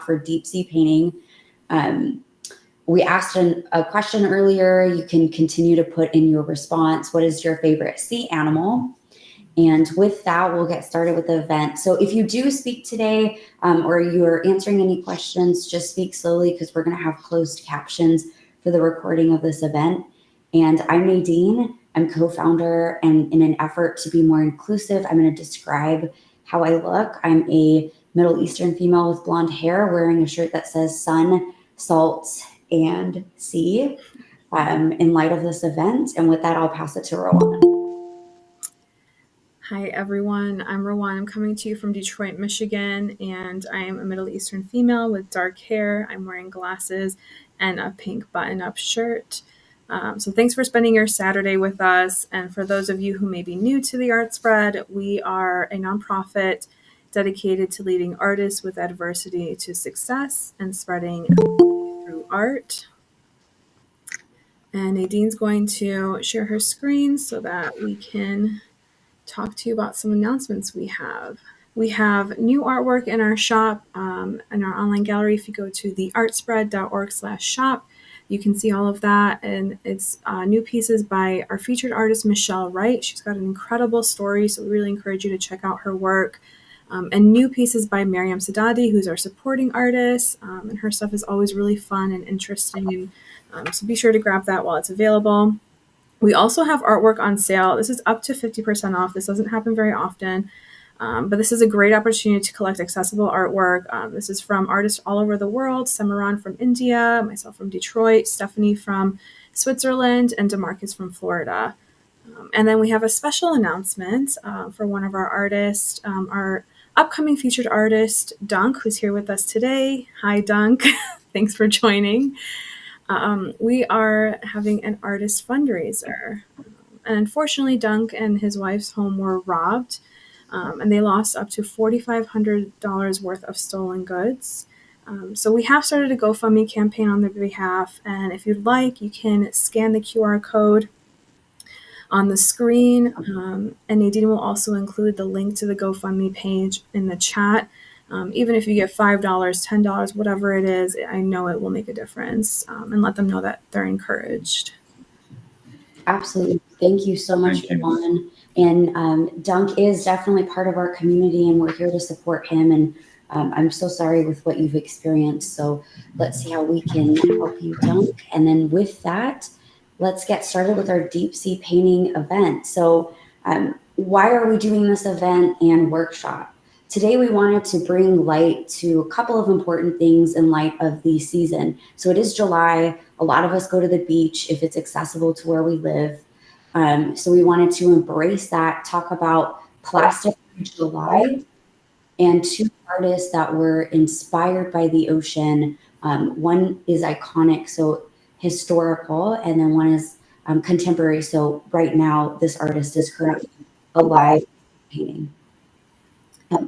for deep sea painting. We asked a question earlier. You can continue to put in your response. What is your favorite sea animal? And with that, we'll get started with the event. So if you do speak today or you're answering any questions, just speak slowly because we're going to have closed captions for the recording of this event. And I'm Nadine. I'm co-founder, and in an effort to be more inclusive, I'm going to describe how I look. I'm a Middle Eastern female with blonde hair wearing a shirt that says sun, salt, and sea in light of this event. And with that, I'll pass it to Rawan. Hi, everyone. I'm Rawan. I'm coming to you from Detroit, Michigan, and I am a Middle Eastern female with dark hair. I'm wearing glasses and a pink button-up shirt. So thanks for spending your Saturday with us. And for those of you who may be new to the Art Spread, we are a nonprofit dedicated to leading artists with adversity to success and spreading through art. And Nadine's going to share her screen so that we can talk to you about some announcements we have. We have new artwork in our shop, in our online gallery. If you go to theartspread.org/shop, you can see all of that. And it's new pieces by our featured artist, Michelle Wright. She's got an incredible story, so we really encourage you to check out her work. And new pieces by Miriam Sadadi, who's our supporting artist. And her stuff is always really fun and interesting. So be sure to grab that while it's available. We also have artwork on sale. This is up to 50% off. This doesn't happen very often, but this is a great opportunity to collect accessible artwork. This is from artists all over the world: Samaran from India, myself from Detroit, Stephanie from Switzerland, and DeMarcus from Florida. And then we have a special announcement for one of our artists, our upcoming featured artist, Dunk, who's here with us today. Hi, Dunk. Thanks for joining. We are having an artist fundraiser. And unfortunately, Dunk and his wife's home were robbed, and they lost up to $4,500 worth of stolen goods. So we have started a GoFundMe campaign on their behalf, and if you'd like, you can scan the QR code on the screen, and Nadine will also include the link to the GoFundMe page in the chat. Even if you get $5, $10, whatever it is, I know it will make a difference, and let them know that they're encouraged. Absolutely. Thank you so much, Rawan. And Dunk is definitely part of our community, and we're here to support him. And I'm so sorry with what you've experienced. So let's see how we can help you, Dunk. And then with that, let's get started with our deep sea painting event. So why are we doing this event and workshop? Today, we wanted to bring light to a couple of important things in light of the season. So it is July. A lot of us go to the beach if it's accessible to where we live. So we wanted to embrace that, talk about Plastic July, and two artists that were inspired by the ocean. One is iconic, so historical, and then one is contemporary. So right now, this artist is currently alive painting.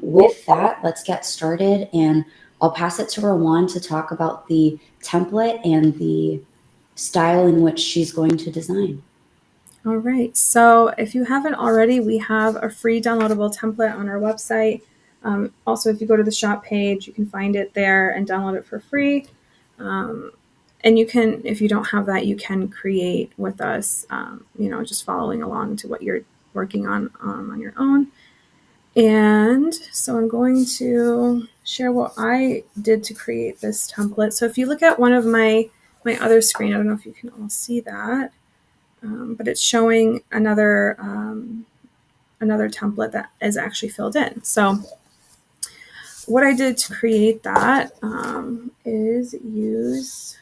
With that, let's get started, and I'll pass it to Rawan to talk about the template and the style in which she's going to design. All right, so if you haven't already, we have a free downloadable template on our website. Also, if you go to the shop page, you can find it there and download it for free. And you can, if you don't have that, you can create with us, just following along to what you're working on your own. And so I'm going to share what I did to create this template. So if you look at one of my other screen, I don't know if you can all see that, but it's showing another template that is actually filled in. So what I did to create that is use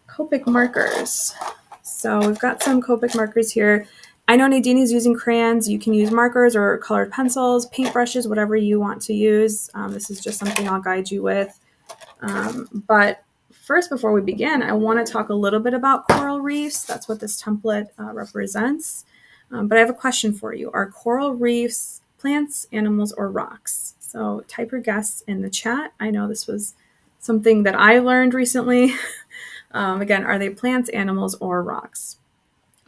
Copic Markers. So we've got some Copic markers here. I know Nadine is using crayons. You can use markers or colored pencils, paintbrushes, whatever you want to use. This is just something I'll guide you with. But first, before we begin, I want to talk a little bit about coral reefs. That's what this template represents. But I have a question for you. Are coral reefs plants, animals, or rocks? So type your guess in the chat. I know this was something that I learned recently. Again, are they plants, animals, or rocks?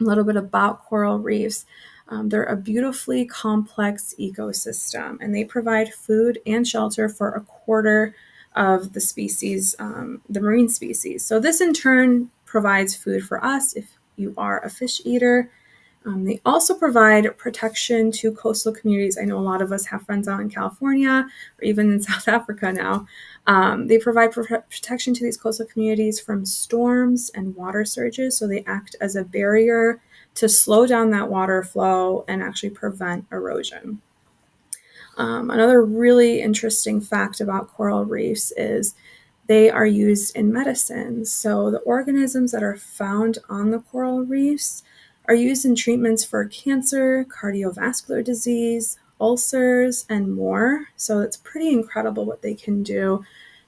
A little bit about coral reefs. They're a beautifully complex ecosystem, and they provide food and shelter for 1/4 of the species, the marine species. So this in turn provides food for us if you are a fish eater. They also provide protection to coastal communities. I know a lot of us have friends out in California or even in South Africa now. They provide protection to these coastal communities from storms and water surges. So they act as a barrier to slow down that water flow and actually prevent erosion. Another really interesting fact about coral reefs is they are used in medicine. So the organisms that are found on the coral reefs are used in treatments for cancer, cardiovascular disease, ulcers, and more. So it's pretty incredible what they can do.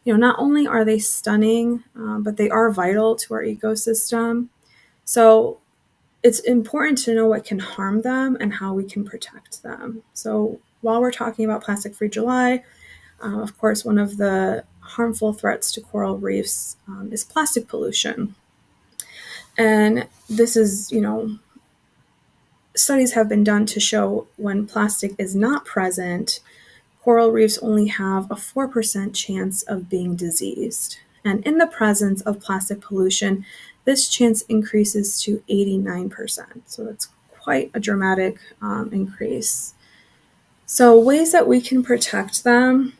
Not only are they stunning, but they are vital to our ecosystem. So it's important to know what can harm them and how we can protect them. So while we're talking about Plastic Free July, of course, one of the harmful threats to coral reefs is plastic pollution. And this is, studies have been done to show when plastic is not present, coral reefs only have a 4% chance of being diseased. And in the presence of plastic pollution, this chance increases to 89%. So that's quite a dramatic increase. So ways that we can protect them,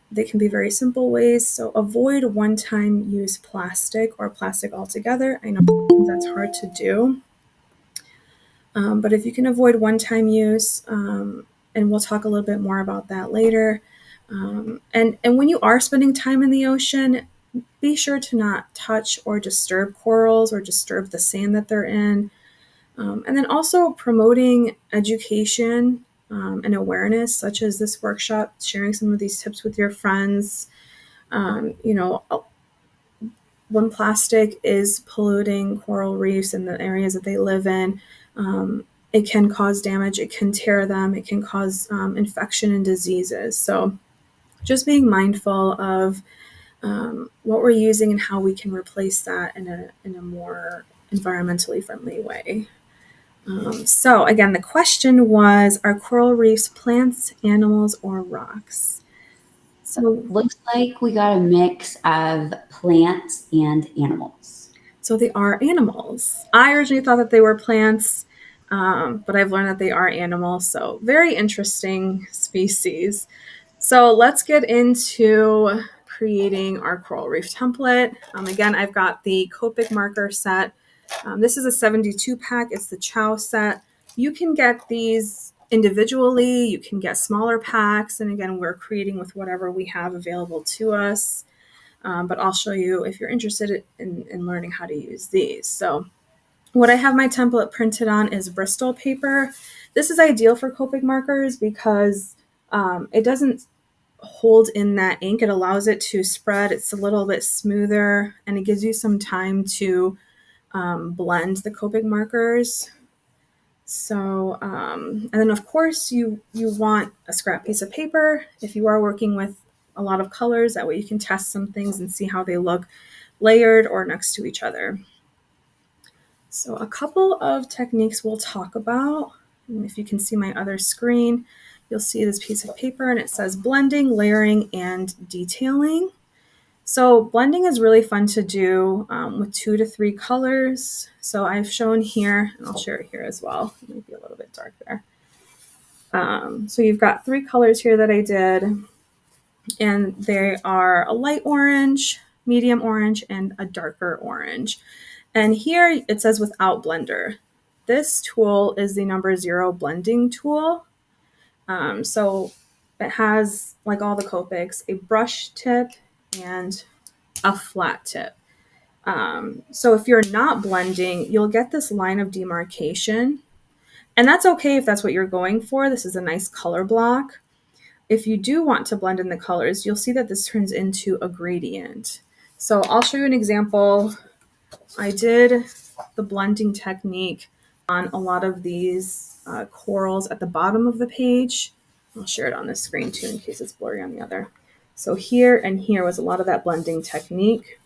they can be very simple ways. So avoid one-time use plastic or plastic altogether. I know that's hard to do. But if you can avoid one-time use, and we'll talk a little bit more about that later. And when you are spending time in the ocean, be sure to not touch or disturb corals or disturb the sand that they're in. And then also promoting education and awareness, such as this workshop, sharing some of these tips with your friends. When plastic is polluting coral reefs in the areas that they live in, it can cause damage, it can tear them, it can cause infection and diseases. So just being mindful of what we're using and how we can replace that in a more environmentally friendly way. So again, the question was, are coral reefs plants, animals, or rocks? So Looks like we got a mix of plants and animals. So they are animals. I originally thought that they were plants, but I've learned that they are animals. So very interesting species. So let's get into creating our coral reef template. Again, I've got the Copic marker set. This is a 72 pack. It's the Chow set. You can get these individually. You can get smaller packs. And again, we're creating with whatever we have available to us. But I'll show you if you're interested in learning how to use these. So what I have my template printed on is Bristol paper. This is ideal for Copic markers because it doesn't hold in that ink. It allows it to spread. It's a little bit smoother and it gives you some time to blend the Copic markers. So, and then of course you want a scrap piece of paper. If you are working with a lot of colors, that way you can test some things and see how they look layered or next to each other. So a couple of techniques we'll talk about. And if you can see my other screen, you'll see this piece of paper and it says blending, layering, and detailing. So blending is really fun to do with 2 to 3 colors. So I've shown here, and I'll share it here as well. It might be a little bit dark there. So you've got 3 colors here that I did, and they are a light orange, medium orange, and a darker orange. And here it says without blender. This tool is the number 0 blending tool. So it has, like all the Copics, a brush tip and a flat tip. So if you're not blending, you'll get this line of demarcation. And that's okay if that's what you're going for. This is a nice color block. If you do want to blend in the colors, you'll see that this turns into a gradient. So I'll show you an example. I did the blending technique on a lot of these corals at the bottom of the page. I'll share it on this screen too in case it's blurry on the other. So here and here was a lot of that blending technique.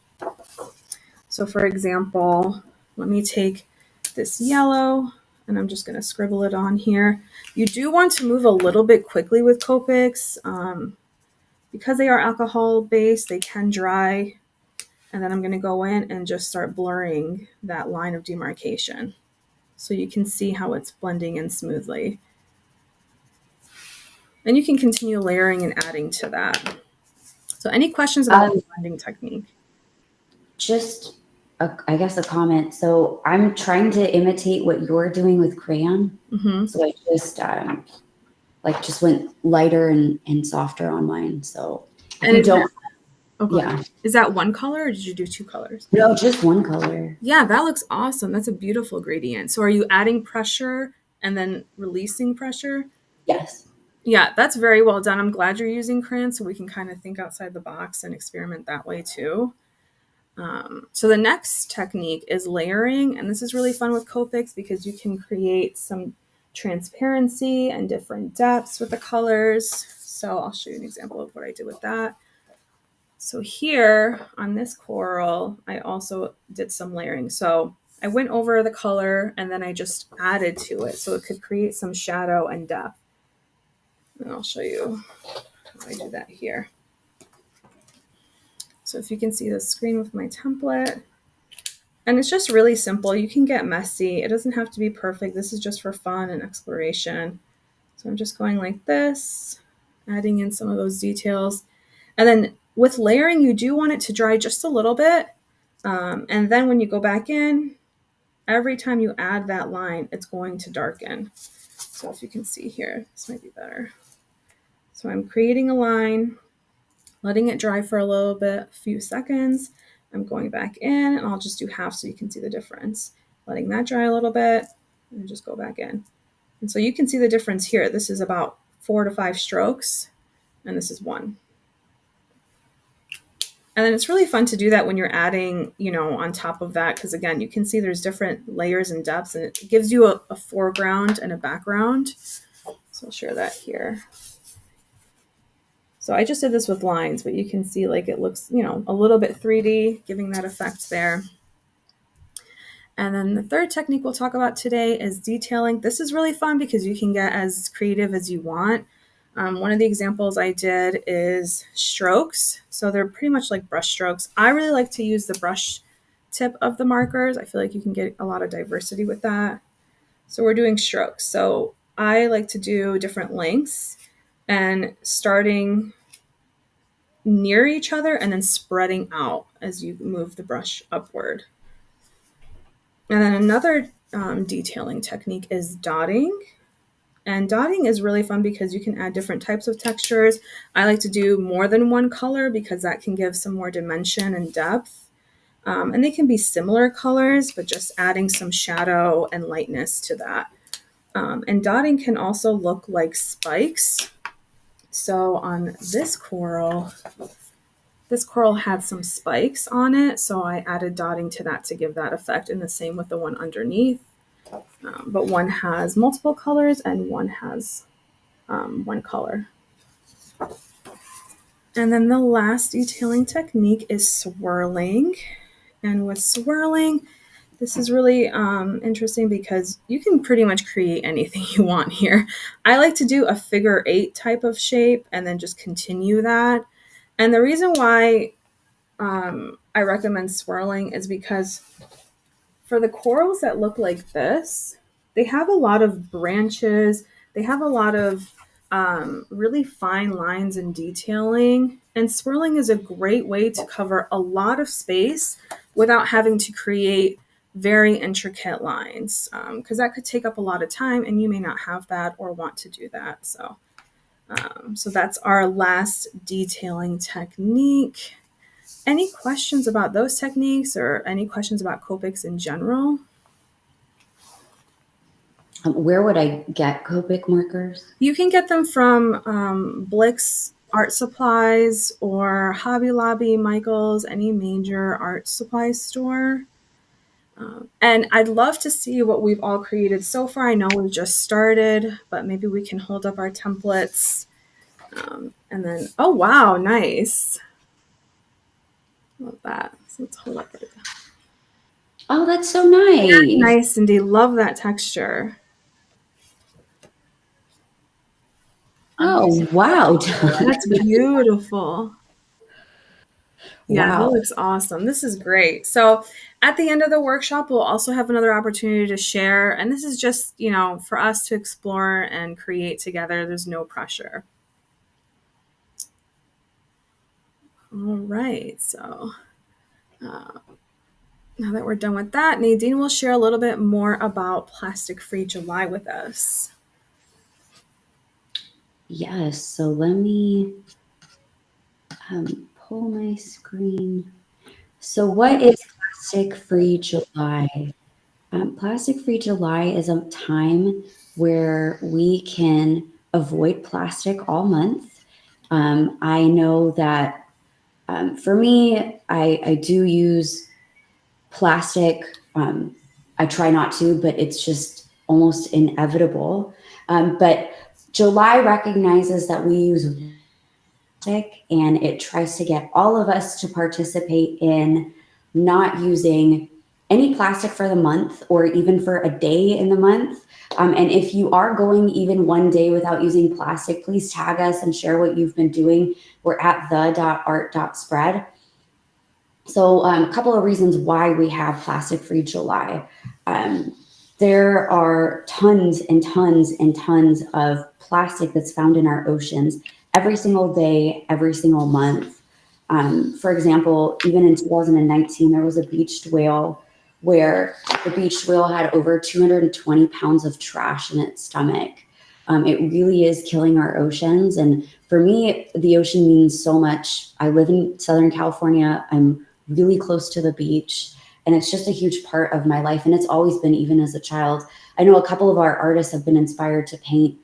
So for example, let me take this yellow and I'm just going to scribble it on here. You do want to move a little bit quickly with Copics because they are alcohol based, they can dry. And then I'm going to go in and just start blurring that line of demarcation so you can see how it's blending in smoothly. And you can continue layering and adding to that. So any questions about the blending technique? Just, I guess, a comment. So I'm trying to imitate what you're doing with crayon. Mm-hmm. So I just went lighter and softer on mine. So if you don't, yeah. Is that one color or did you do two colors? No, just one color. Yeah, that looks awesome. That's a beautiful gradient. So are you adding pressure and then releasing pressure? Yes. Yeah, that's very well done. I'm glad you're using crayons so we can kind of think outside the box and experiment that way too. So the next technique is layering, and this is really fun with Copics because you can create some transparency and different depths with the colors. So I'll show you an example of what I did with that. So here on this coral, I also did some layering. So I went over the color and then I just added to it so it could create some shadow and depth. And I'll show you how I do that here. So if you can see the screen with my template, and it's just really simple. You can get messy. It doesn't have to be perfect. This is just for fun and exploration. So I'm just going like this, adding in some of those details. And then with layering, you do want it to dry just a little bit. And then when you go back in, every time you add that line, it's going to darken. So if you can see here, this might be better. So I'm creating a line, letting it dry for a little bit, a few seconds. I'm going back in and I'll just do half so you can see the difference. Letting that dry a little bit and just go back in. And so you can see the difference here. This is about 4 to 5 strokes and this is 1. And then it's really fun to do that when you're adding, on top of that, because again, you can see there's different layers and depths and it gives you a foreground and a background. So I'll share that here. So I just did this with lines, but you can see like it looks, a little bit 3D, giving that effect there. And then the third technique we'll talk about today is detailing. This is really fun because you can get as creative as you want. One of the examples I did is strokes. So they're pretty much like brush strokes. I really like to use the brush tip of the markers. I feel like you can get a lot of diversity with that. So we're doing strokes. So I like to do different lengths and starting near each other and then spreading out as you move the brush upward. And then another detailing technique is dotting. And dotting is really fun because you can add different types of textures. I like to do more than one color because that can give some more dimension and depth. And they can be similar colors, but just adding some shadow and lightness to that. And dotting can also look like spikes. So on this coral had some spikes on it, so I added dotting to that to give that effect, and the same with the one underneath. But one has multiple colors and one has one color. And then the last detailing technique is swirling. And with swirling, this is really interesting because you can pretty much create anything you want here. I like to do a figure 8 type of shape and then just continue that. And the reason why I recommend swirling is because for the corals that look like this, they have a lot of branches. They have a lot of really fine lines and detailing. And swirling is a great way to cover a lot of space without having to create very intricate lines, because that could take up a lot of time and you may not have that or want to do that. So that's our last detailing technique. Any questions about those techniques or any questions about Copics in general? Where would I get Copic markers? You can get them from Blick's Art Supplies or Hobby Lobby, Michael's, any major art supply store. And I'd love to see what we've all created so far. I know we've just started, but maybe we can hold up our templates. And then, oh, wow, nice. Love that. So let's hold up right now. Oh, that's so nice. Very nice, Cindy. Love that texture. Oh, wow. That's beautiful. Yeah, that Wow. looks awesome. This is great. So at the end of the workshop, we'll also have another opportunity to share. And this is just, for us to explore and create together. There's no pressure. All right. So now that we're done with that, Nadine will share a little bit more about Plastic Free July with us. Yes. So let me pull my screen. So what is Plastic Free July? Plastic Free July is a time where we can avoid plastic all month. I know that for me, I do use plastic. I try not to, but it's just almost inevitable. But July recognizes that we use plastic, and it tries to get all of us to participate in not using any plastic for the month or even for a day in the month. And if you are going even one day without using plastic, please tag us and share what you've been doing. We're at the.art.spread. So a couple of reasons why we have Plastic Free July. There are tons and tons and tons of plastic that's found in our oceans every single day, every single month. For example, even in 2019, there was a beached whale where the beached whale had over 220 pounds of trash in its stomach. It really is killing our oceans. And for me, the ocean means so much. I live in Southern California. I'm really close to the beach, and it's just a huge part of my life. And it's always been, even as a child. I know a couple of our artists have been inspired to paint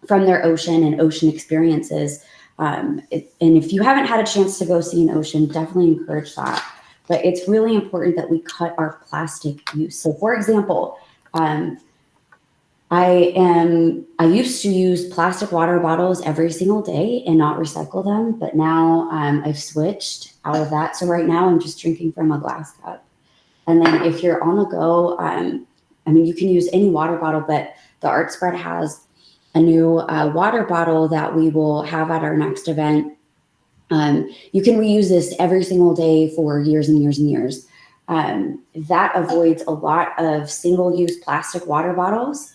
from their ocean and ocean experiences. And if you haven't had a chance to go see an ocean, definitely encourage that. But it's really important that we cut our plastic use. So for example, I used to use plastic water bottles every single day and not recycle them, but now I've switched out of that. So right now I'm just drinking from a glass cup. And then if you're on the go, you can use any water bottle, but the Art Spread has a new water bottle that we will have at our next event. You can reuse this every single day for years and years and years. That avoids a lot of single-use plastic water bottles.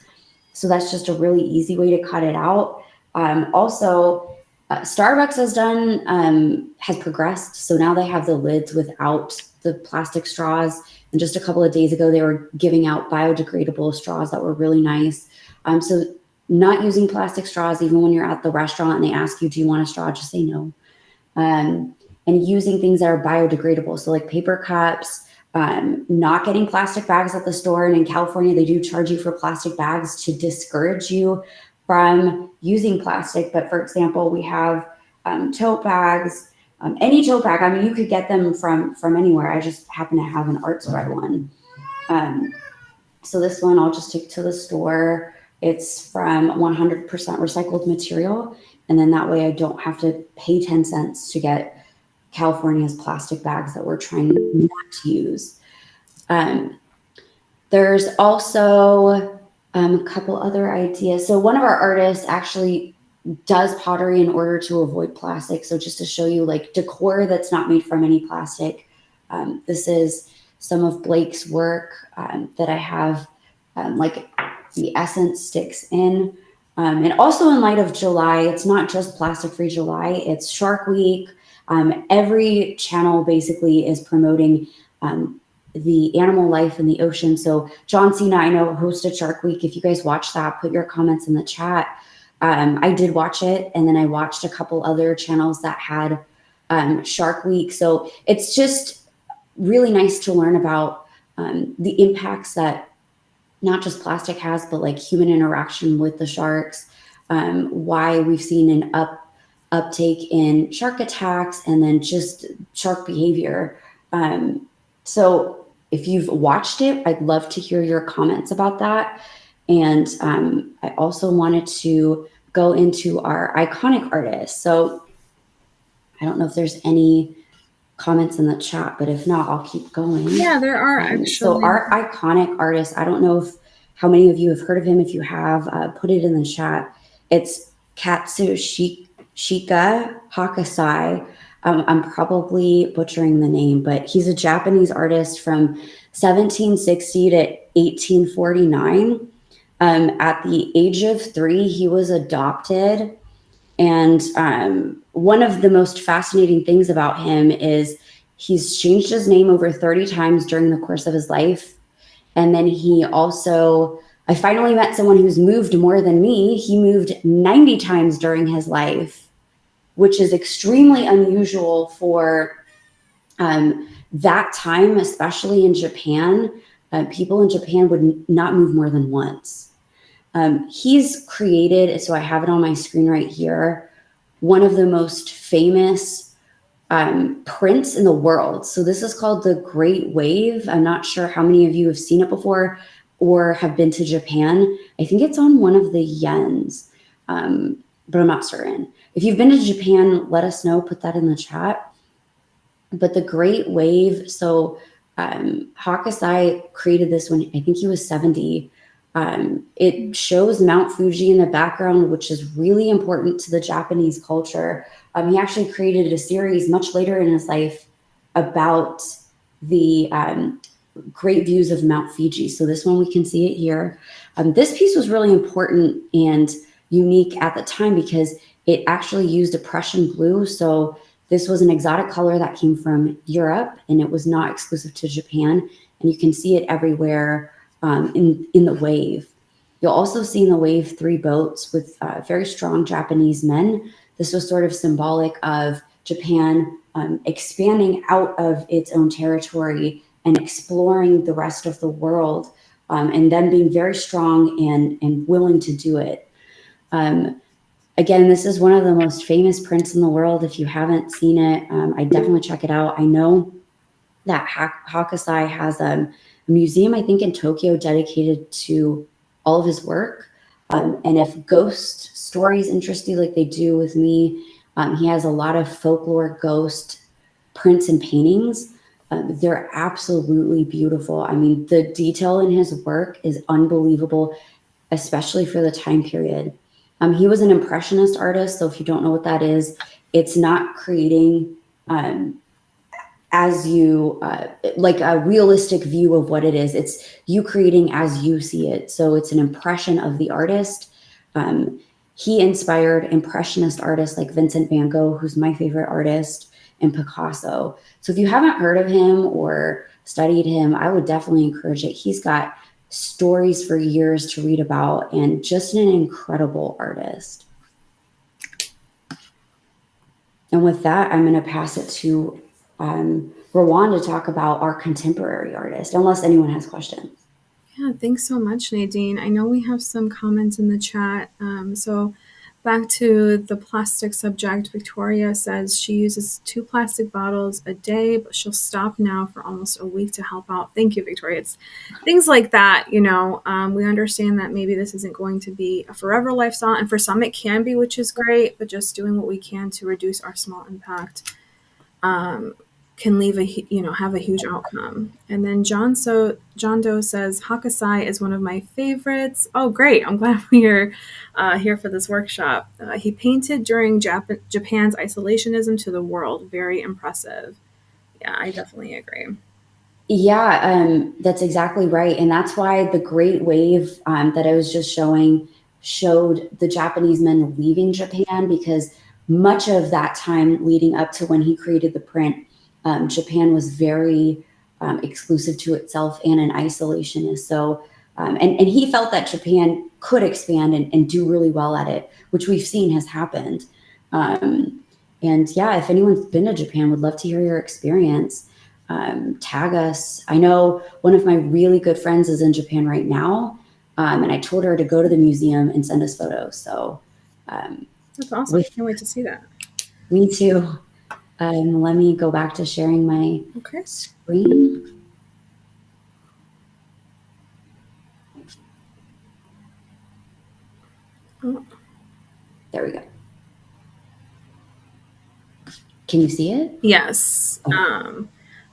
So that's just a really easy way to cut it out. Also, Starbucks has progressed. So now they have the lids without the plastic straws. And just a couple of days ago, they were giving out biodegradable straws that were really nice. So not using plastic straws, even when you're at the restaurant and they ask you, do you want a straw? Just say no. And using things that are biodegradable. So like paper cups, not getting plastic bags at the store. And in California, they do charge you for plastic bags to discourage you from using plastic. But for example, we have tote bags, any tote bag. You could get them from anywhere. I just happen to have an Art Spread one. So this one I'll just take to the store. It's from 100% recycled material. And then that way I don't have to pay 10 cents to get California's plastic bags that we're trying not to use. There's also a couple other ideas. So one of our artists actually does pottery in order to avoid plastic. So just to show you like decor that's not made from any plastic. This is some of Blake's work that I have, like the essence sticks in. And also in light of July, it's not just Plastic Free July, it's Shark Week. Every channel basically is promoting the animal life in the ocean. So John Cena, I know, hosted Shark Week. If you guys watch that, put your comments in the chat. I did watch it, and then I watched a couple other channels that had Shark Week. So it's just really nice to learn about the impacts that not just plastic has, but like human interaction with the sharks, why we've seen an uptake in shark attacks and then just shark behavior. So if you've watched it, I'd love to hear your comments about that. And I also wanted to go into our iconic artists. So I don't know if there's any comments in the chat, but if not, I'll keep going. Yeah, there are actually. So our iconic artist, I don't know how many of you have heard of him. If you have, put it in the chat. It's Katsushika Hokusai. I'm probably butchering the name, but he's a Japanese artist from 1760 to 1849. At the age of 3, he was adopted. And one of the most fascinating things about him is he's changed his name over 30 times during the course of his life. And then I finally met someone who's moved more than me. He moved 90 times during his life, which is extremely unusual for that time, especially in Japan. People in Japan would not move more than once. He's created, so I have it on my screen right here, one of the most famous prints in the world. So this is called the Great Wave. I'm not sure how many of you have seen it before or have been to Japan. I think it's on one of the yens, but I'm not certain. If you've been to Japan, let us know, put that in the chat. But the Great Wave, so Hokusai created this when I think he was 70. It shows Mount Fuji in the background, which is really important to the Japanese culture. He actually created a series much later in his life about the great views of Mount Fuji. So this one, we can see it here. This piece was really important and unique at the time because it actually used a Prussian blue. So this was an exotic color that came from Europe, and it was not exclusive to Japan. And you can see it everywhere in the wave. You'll also see in the wave 3 boats with very strong Japanese men. This was sort of symbolic of Japan expanding out of its own territory and exploring the rest of the world, and then being very strong and willing to do it. Again, this is one of the most famous prints in the world. If you haven't seen it, I definitely check it out. I know that Hokusai has a museum, I think, in Tokyo dedicated to all of his work. And if ghost stories interest you like they do with me, he has a lot of folklore ghost prints and paintings. They're absolutely beautiful. I mean, the detail in his work is unbelievable, especially for the time period. He was an impressionist artist, so if you don't know what that is, it's not creating as you like a realistic view of what it is. It's you creating as you see it. So it's an impression of the artist. He inspired impressionist artists like Vincent van Gogh, who's my favorite artist, and Picasso. So if you haven't heard of him or studied him, I would definitely encourage it. He's got stories for years to read about, and just an incredible artist. And with that, I'm going to pass it to Rawan to talk about our contemporary artist, unless anyone has questions. Yeah, thanks so much, Nadine. I know we have some comments in the chat. So back to the plastic subject, Victoria says she uses 2 plastic bottles a day, but she'll stop now for almost a week to help out. Thank you, Victoria. It's things like that, we understand that maybe this isn't going to be a forever lifestyle, and for some it can be, which is great, but just doing what we can to reduce our small impact can have a huge outcome. And then John Doe says Hokusai is one of my favorites. Oh, great! I'm glad we're here for this workshop. He painted during Japan's isolationism to the world. Very impressive. Yeah, I definitely agree. Yeah, that's exactly right, and that's why the Great Wave that I was just showing showed the Japanese men leaving Japan, because much of that time leading up to when he created the print, Japan was very exclusive to itself and an isolationist. So, and he felt that Japan could expand and do really well at it, which we've seen has happened. And yeah, if anyone's been to Japan, would love to hear your experience. Tag us. I know one of my really good friends is in Japan right now, and I told her to go to the museum and send us photos. So that's awesome. I can't wait to see that. Me too. Let me go back to sharing my screen. Oh. There we go. Can you see it? Yes.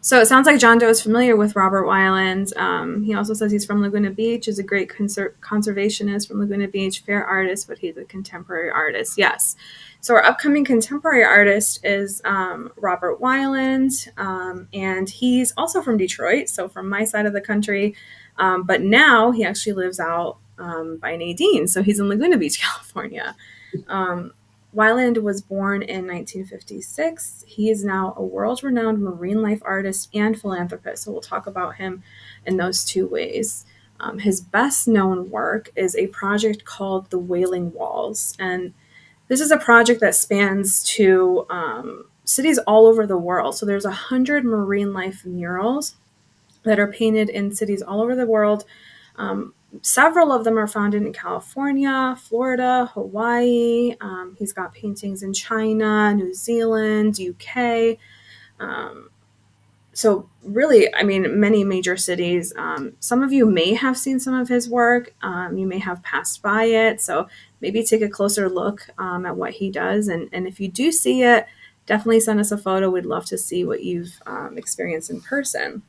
So it sounds like John Doe is familiar with Robert Wyland. He also says he's from Laguna Beach, is a great conservationist from Laguna Beach, fair artist, but he's a contemporary artist. Yes. So our upcoming contemporary artist is Robert Wyland, and he's also from Detroit, so from my side of the country. But now he actually lives out by Nadine, so he's in Laguna Beach, California. Wyland was born in 1956. He is now a world-renowned marine life artist and philanthropist, so we'll talk about him in those two ways. His best-known work is a project called the Wailing Walls, and this is a project that spans to cities all over the world. So there's 100 marine life murals that are painted in cities all over the world. Several of them are found in California, Florida, Hawaii. He's got paintings in China, New Zealand, UK. So really, I mean, many major cities. Some of you may have seen some of his work. You may have passed by it. So maybe take a closer look at what he does. And if you do see it, definitely send us a photo. We'd love to see what you've experienced in person.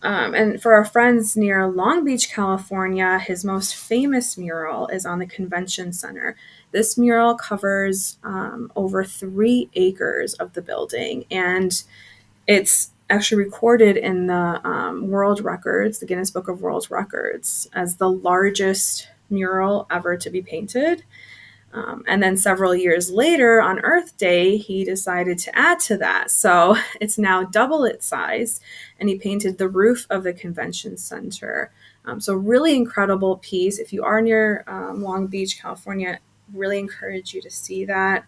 And for our friends near Long Beach, California, his most famous mural is on the Convention Center. This mural covers over 3 acres of the building, and it's actually recorded in the World Records, the Guinness Book of World Records, as the largest mural ever to be painted. And then several years later, on Earth Day, he decided to add to that. So it's now double its size, and he painted the roof of the convention center. So really incredible piece. If you are near Long Beach, California, really encourage you to see that.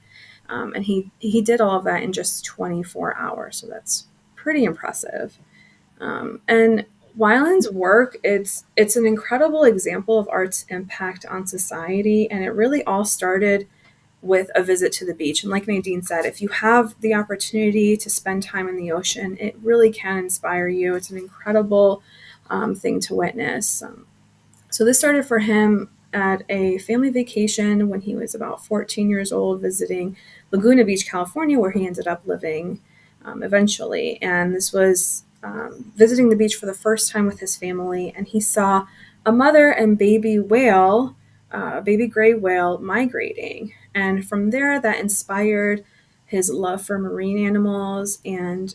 And he did all of that in just 24 hours. So that's pretty impressive. And Wyland's work, it's an incredible example of art's impact on society, and it really all started with a visit to the beach. And like Nadine said, if you have the opportunity to spend time in the ocean, it really can inspire you. It's an incredible thing to witness. So this started for him at a family vacation when he was about 14 years old, visiting Laguna Beach, California, where he ended up living eventually. And this was visiting the beach for the first time with his family, and he saw a mother and baby whale, baby gray whale, migrating. And from there, that inspired his love for marine animals and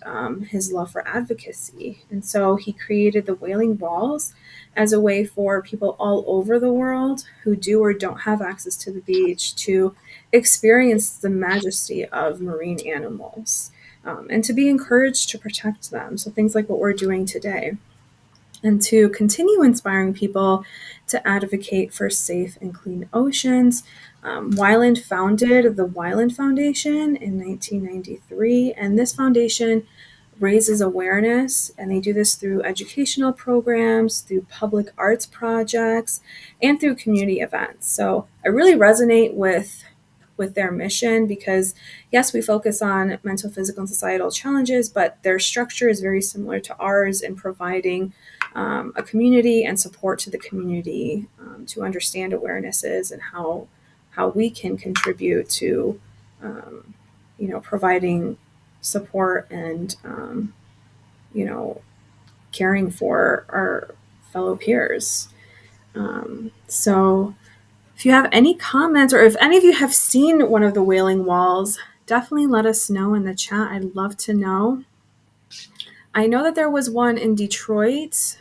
his love for advocacy. And so he created the Wailing Walls as a way for people all over the world who do or don't have access to the beach to experience the majesty of marine animals. And to be encouraged to protect them. So things like what we're doing today. And to continue inspiring people to advocate for safe and clean oceans. Wyland founded the Wyland Foundation in 1993, and this foundation raises awareness, and they do this through educational programs, through public arts projects, and through community events. So I really resonate with their mission because, yes, we focus on mental, physical, and societal challenges, but their structure is very similar to ours in providing a community and support to the community to understand awarenesses and how we can contribute to, providing support and, caring for our fellow peers. So if you have any comments, or if any of you have seen one of the Wailing Walls, definitely let us know in the chat. I'd love to know. I know that there was one in Detroit,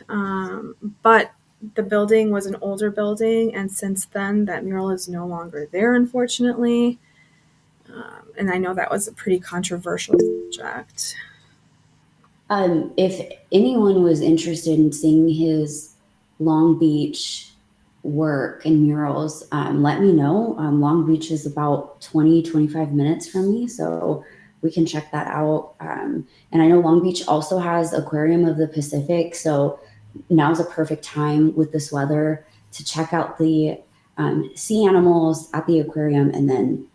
but the building was an older building, and since then that mural is no longer there, unfortunately. And I know that was a pretty controversial subject. If anyone was interested in seeing his Long Beach work and murals, let me know. Long Beach is about 20-25 minutes from me, so we can check that out. And I know Long Beach also has Aquarium of the Pacific, so now's a perfect time with this weather to check out the sea animals at the aquarium and then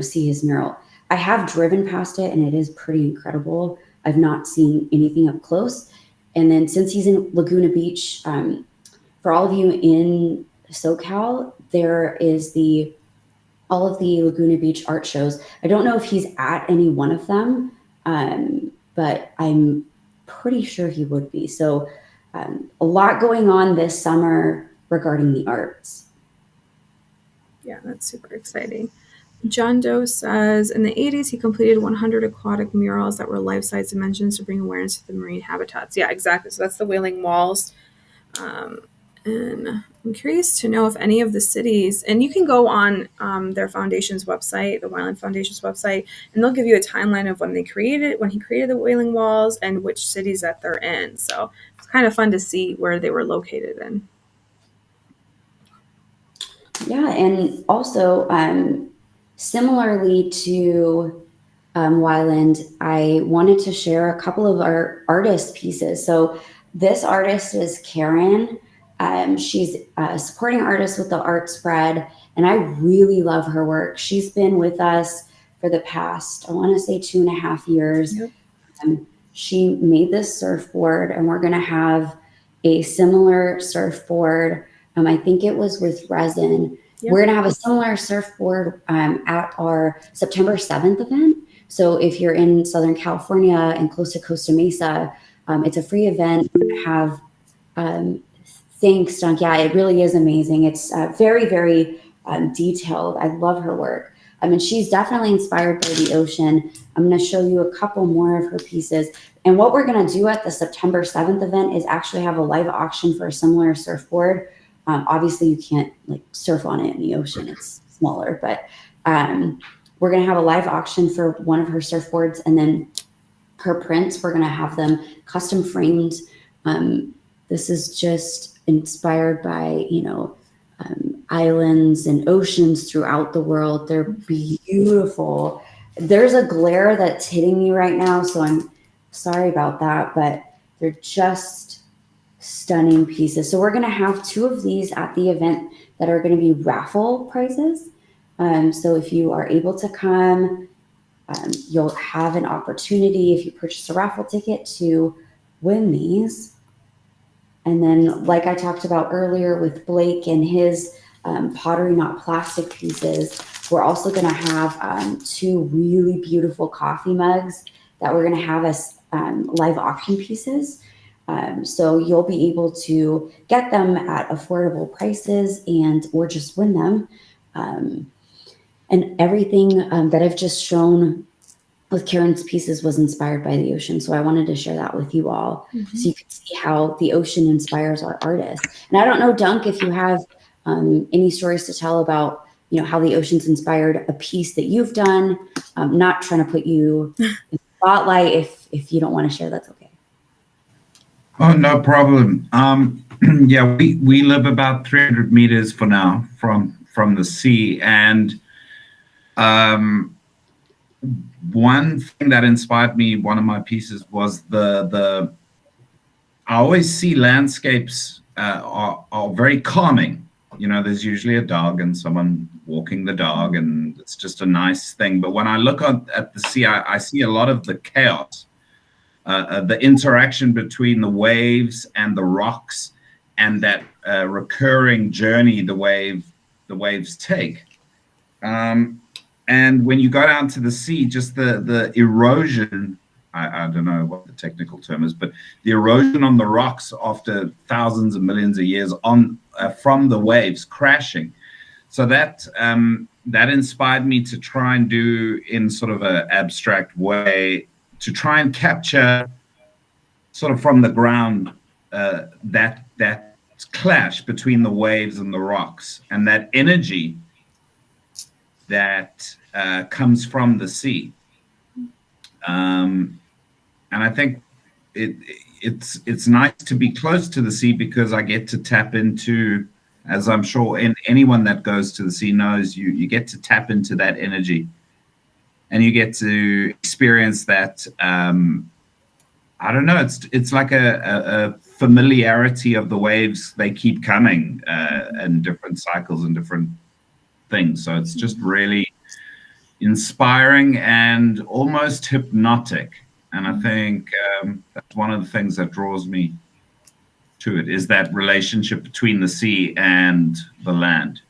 see his mural. I have driven past it, and it is pretty incredible. I've not seen anything up close. And then since he's in Laguna Beach, for all of you in SoCal, there is all of the Laguna Beach art shows. I don't know if he's at any one of them, but I'm pretty sure he would be. So a lot going on this summer regarding the arts. Yeah, that's super exciting. John Doe says in the 80s he completed 100 aquatic murals that were life-size dimensions to bring awareness to the marine habitats. Yeah, exactly. So that's the Wailing Walls. And I'm curious to know if any of the cities, and you can go on their foundation's website, the Wyland Foundation's website, and they'll give you a timeline of when he created the Wailing Walls and which cities that they're in. So it's kind of fun to see where they were located in. Yeah, and also similarly to Wyland, I wanted to share a couple of our artist pieces. So this artist is Karen. She's a supporting artist with the art spread, and I really love her work. She's been with us for the past, I want to say 2.5 years. Yep. She made this surfboard, and we're going to have a similar surfboard. I think it was with resin. Yep. We're going to have a similar surfboard at our September 7th event. So if you're in Southern California and close to Costa Mesa, it's a free event. We're going to have thanks, Dunk. Yeah, it really is amazing. It's very, very detailed. I love her work. I mean, she's definitely inspired by the ocean. I'm going to show you a couple more of her pieces. And what we're going to do at the September 7th event is actually have a live auction for a similar surfboard. Obviously, you can't like surf on it in the ocean. It's smaller, but we're going to have a live auction for one of her surfboards, and then her prints, we're going to have them custom framed. This is just inspired by, islands and oceans throughout the world. They're beautiful. There's a glare that's hitting me right now, so I'm sorry about that, but they're just stunning pieces. So we're going to have 2 of these at the event that are going to be raffle prizes. So if you are able to come, you'll have an opportunity if you purchase a raffle ticket to win these. And then, like I talked about earlier with Blake and his pottery, not plastic pieces, we're also going to have 2 really beautiful coffee mugs that we're going to have as live auction pieces. So you'll be able to get them at affordable prices or just win them. And everything that I've just shown with Karen's pieces was inspired by the ocean. So I wanted to share that with you all, so you can see how the ocean inspires our artists. And I don't know, Dunk, if you have any stories to tell about, how the ocean's inspired a piece that you've done. I'm not trying to put you in the spotlight. If you don't want to share, that's okay. Oh, no problem. Yeah, we live about 300 meters for now from the sea, and one thing that inspired me, one of my pieces, was I always see landscapes are very calming. There's usually a dog and someone walking the dog, and it's just a nice thing. But when I look at the sea, I see a lot of the chaos, the interaction between the waves and the rocks, and that recurring journey the waves take. And when you go down to the sea, just the erosion, I don't know what the technical term is, but the erosion on the rocks after thousands of millions of years from the waves crashing. So that inspired me to try and do, in sort of an abstract way, to try and capture sort of from the ground that clash between the waves and the rocks, and that energy that comes from the sea. And I think it's nice to be close to the sea, because I get to tap into, as I'm sure anyone that goes to the sea knows, you get to tap into that energy, and you get to experience that. I don't know. It's like a familiarity of the waves. They keep coming in different cycles and different things. So it's just really inspiring and almost hypnotic. And I think that's one of the things that draws me to it, is that relationship between the sea and the land.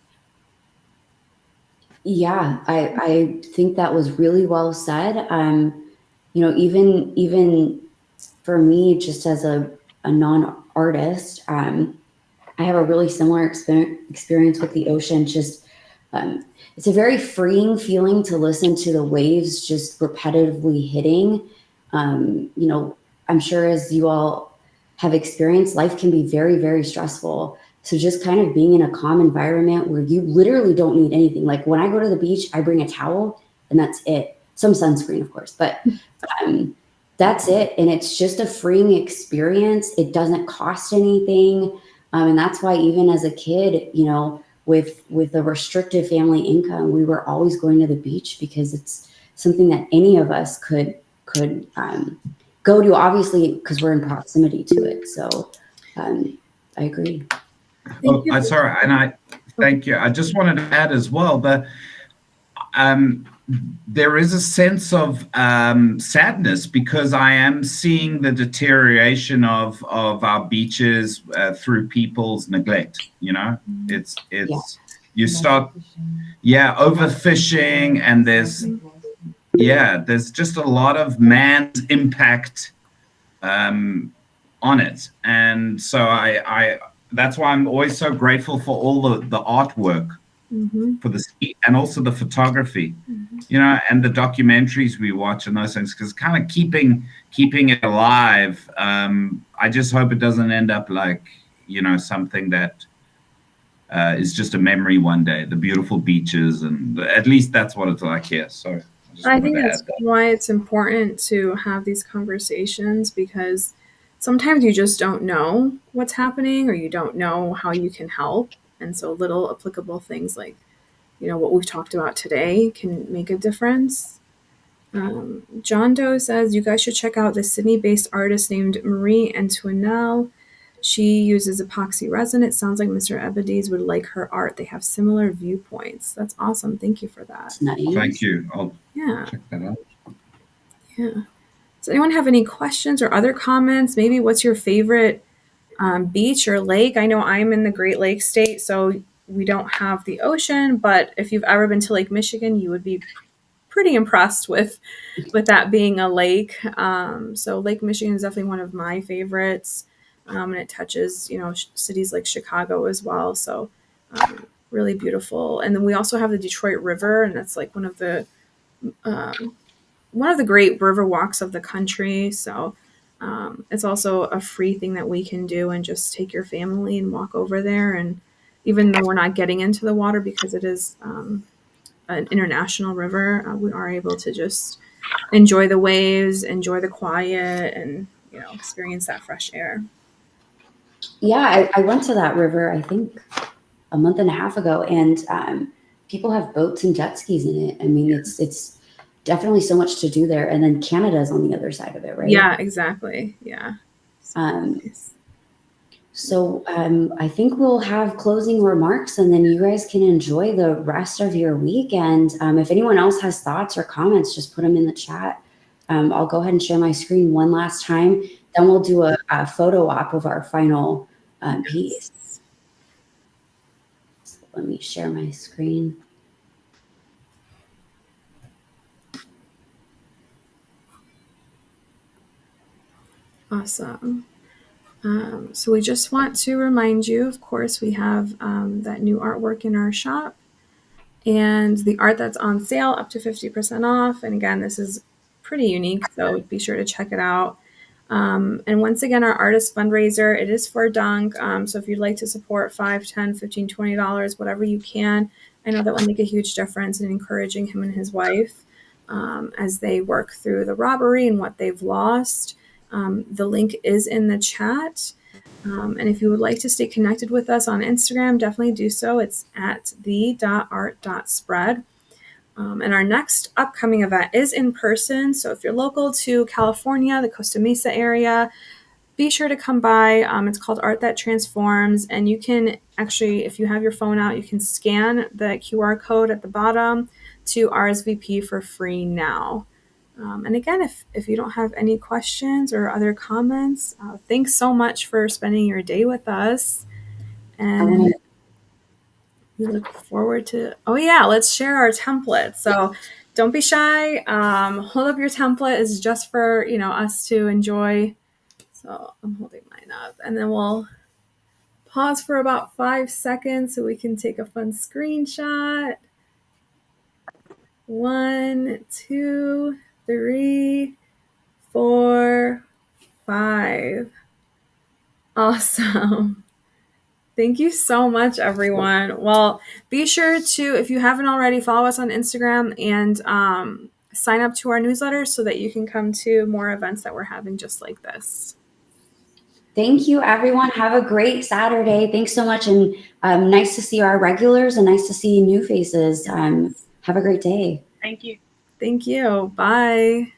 Yeah, I think that was really well said. Even for me, just as a non-artist, I have a really similar experience with the ocean. Just it's a very freeing feeling to listen to the waves just repetitively hitting. You know, I'm sure as you all have experienced, life can be very, very stressful. So just kind of being in a calm environment where you literally don't need anything. Like when I go to the beach, I bring a towel and that's it. Some sunscreen, of course, but that's it. And it's just a freeing experience. It doesn't cost anything. And that's why even as a kid, you know, with a restricted family income, we were always going to the beach because it's something that any of us could go to, obviously, because we're in proximity to it. So I agree. Oh, I'm sorry, and I thank you. I just wanted to add as well that there is a sense of sadness because I am seeing the deterioration of our beaches through people's neglect. You know, it's you start overfishing, and there's just a lot of man's impact on it, and so I that's why I'm always so grateful for all the artwork for the sea and also the photography, you know, and the documentaries we watch and those things, because kind of keeping it alive. I just hope it doesn't end up like, you know, something that is just a memory one day, the beautiful beaches, and at least that's what it's like here. So I think that's why it's important to have these conversations, because sometimes you just don't know what's happening or you don't know how you can help. And so little applicable things like, you know, what we've talked about today can make a difference. John Doe says, you guys should check out the Sydney-based artist named Marie Antoinelle. She uses epoxy resin. It sounds like Mr. Ebedies would like her art. They have similar viewpoints. That's awesome. Thank you for that. Nice. Thank you. I'll check that out. Yeah. Does anyone have any questions or other comments? Maybe what's your favorite beach or lake? I know I'm in the Great Lakes state, so we don't have the ocean, but if you've ever been to Lake Michigan, you would be pretty impressed with that being a lake. So Lake Michigan is definitely one of my favorites. And it touches, you know, cities like Chicago as well. So really beautiful. And then we also have the Detroit River, and that's like one of the great river walks of the country. So it's also a free thing that we can do and just take your family and walk over there. And even though we're not getting into the water because it is an international river, we are able to just enjoy the waves, enjoy the quiet, and, you know, experience that fresh air. Yeah, I went to that river, I think, a month and a half ago, and people have boats and jet skis in it. I mean, it's definitely so much to do there. And then Canada's on the other side of it, right? Yeah, exactly. Yeah. So I think we'll have closing remarks, and then you guys can enjoy the rest of your weekend. If anyone else has thoughts or comments, just put them in the chat. I'll go ahead and share my screen one last time. Then we'll do a photo op of our final piece. So let me share my screen. Awesome. So we just want to remind you, of course, we have that new artwork in our shop, and the art that's on sale up to 50% off. And again, this is pretty unique, so be sure to check it out. And once again, our artist fundraiser, it is for Dunk. So if you'd like to support $5, $10, $15, $20, whatever you can, I know that will make a huge difference in encouraging him and his wife as they work through the robbery and what they've lost. The link is in the chat. And if you would like to stay connected with us on Instagram, definitely do so. It's at the.art.spread. And our next upcoming event is in person. So if you're local to California, the Costa Mesa area, be sure to come by. It's called Art That Transforms. And you can actually, if you have your phone out, you can scan the QR code at the bottom to RSVP for free now. And again, if you don't have any questions or other comments, thanks so much for spending your day with us. And we look forward to, let's share our template. So don't be shy. Hold up your template. It's just for, us to enjoy So I'm holding mine up, and then we'll pause for about 5 seconds so we can take a fun screenshot. 1, 2, 3, 4, 5. Awesome. Thank you so much, everyone. Well, be sure to, if you haven't already, follow us on Instagram and sign up to our newsletter so that you can come to more events that we're having just like this. Thank you, everyone. Have a great Saturday. Thanks so much. And nice to see our regulars and nice to see new faces. Have a great day. Thank you. Thank you. Bye.